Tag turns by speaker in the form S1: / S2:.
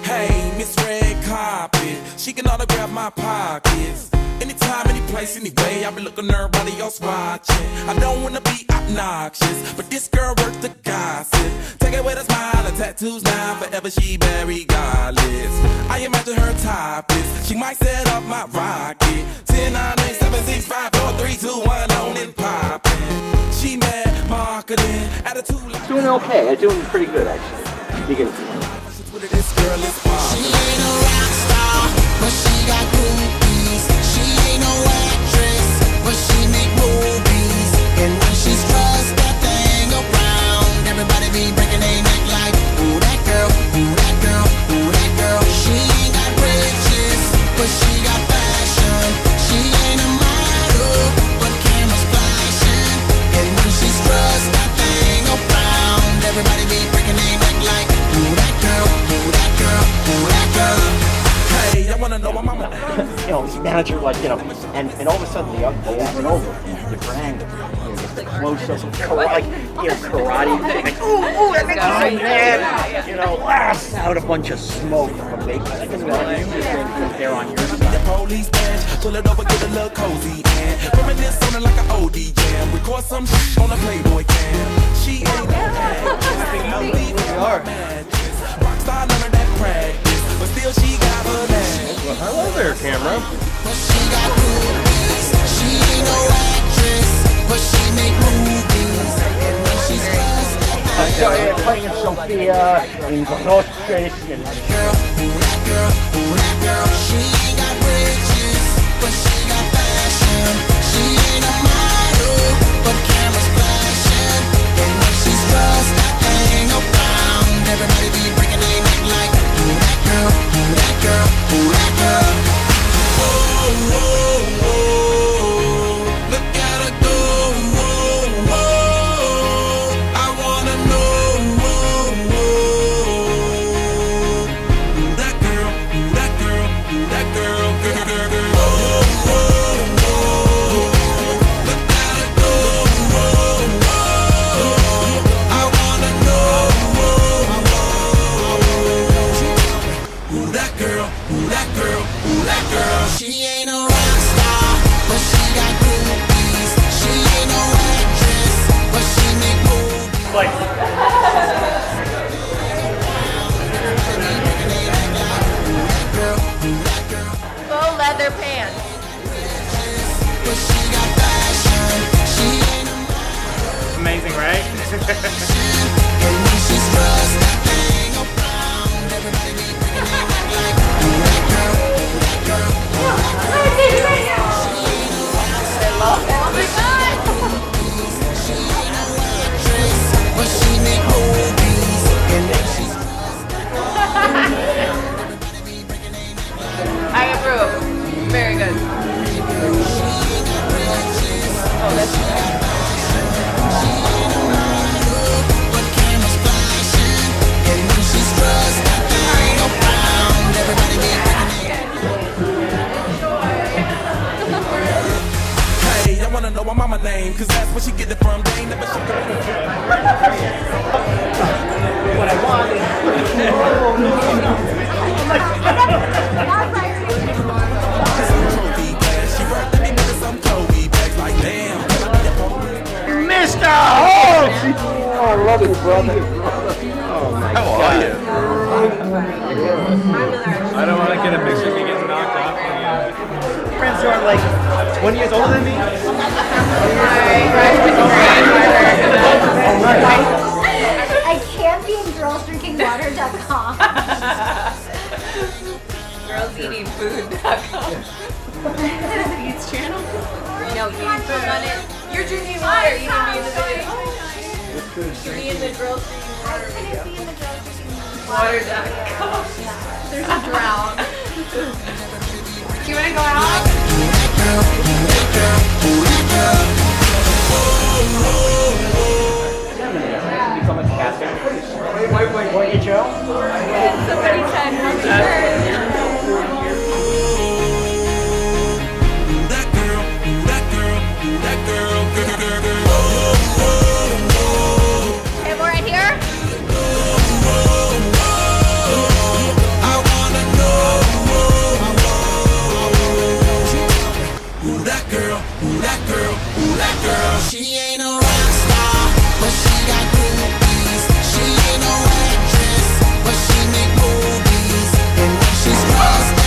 S1: Hey, Miss Red Carpet, she can autograph my pockets. Anytime, any place, anyway, I be looking at everybody else watching. I don't wanna be obnoxious, but this girl worth the gossip. Take it with a smile, her tattoos now, forever she very godless. I imagine her topless, she might set up my rocket. 10, 9, 8, 7, 6, 5, 4, 3, 2, 1, on and poppin'. She mad, marketing, attitude like
S2: Doing okay, I'm doing pretty good actually. Beginning to
S1: this girl is
S3: She ain't a rock star, but she got groupies. She ain't no actress, but she make movies. And when she's dressed that thing around, everybody be breaking their neck like, ooh that girl, ooh that girl, ooh that girl. She ain't got riches, but she got fashion. She ain't a model, but cameras flashing. And when she's dressed that thing around, everybody be breaking their neck like, ooh that girl, ooh that girl, ooh that girl.
S1: Hey, I wanna know my mama.
S2: you know, his manager, like, you know, and all of a sudden the other over, different angle, you know, just the close-ups, like, you know, karate, like, ooh, that makes me so mad, you know, blast out a bunch of smoke from bacon. I can go on you because they're on your side.
S1: Police badge, pull it over, get a little cozy, and reminisce sounding like an OD jam. Record some shit on a Playboy cam. She ain't no actress, rockstar, none of that practice, but still she got her name.
S4: Well, hello there, camera.
S3: But she got movies. She ain't no actress, but she make movies. And when she's dressed,
S2: So, playing in Sophia, in Großkirch, and
S3: that girl, ooh that girl. She ain't got riches, but she got fashion. She ain't a model, but cameras flashing. And when she's dressed, that thing around, everybody be breaking their neck like, ooh that girl, ooh that girl, ooh that girl.
S1: Look at her go, I wanna know, who that girl, who that girl, who that girl, girl. Look at her go, I wanna know, who that girl, who that girl, who that girl.
S3: She ain't a rock star, but she got groupies. She ain't no actress, but she make movies.
S5: Faux leather pants.
S3: But she got fashion. She ain't a model.
S4: Amazing, right?
S3: And when she's dressed, that thing around, everybody be breaking their neck like, ooh that girl, ooh that girl, ooh that girl. She ain't a rock star, but she ain't no actress, but she make movies. And when she's
S5: I approve. Very good. Oh, that's
S3: but cameras flashing, and when she's dressed, that thing around, everybody be
S1: Hey, I wanna know my mama name, cause that's where she get it from. They ain't never she
S2: what I want
S1: trophy glass. She worked at me with some Kobe bags, like damn.
S2: Mr. Holt! Oh, I love you, brother. Oh, my
S4: How
S2: God.
S4: are you? I don't want to get a picture of me getting knocked off.
S2: Friends who are like 20 years older than me?
S6: I championGirlsDrinkingWater.com.
S5: girlseatingfood.com. Pete's channel? No, you didn't put on it. You're drinking water. You didn't be in the video. You're in the girls drinking water video. Water.com. There's a drown. Do you want to go out?
S2: Become a casting. Wait, you Joe?
S5: Somebody said, "What's
S1: That girl, that girl, that girl, girl.
S5: Okay, we're right here.
S1: I
S3: She ain't a rock star, but she got groupies. She ain't no actress, but she make movies. And when she's stressed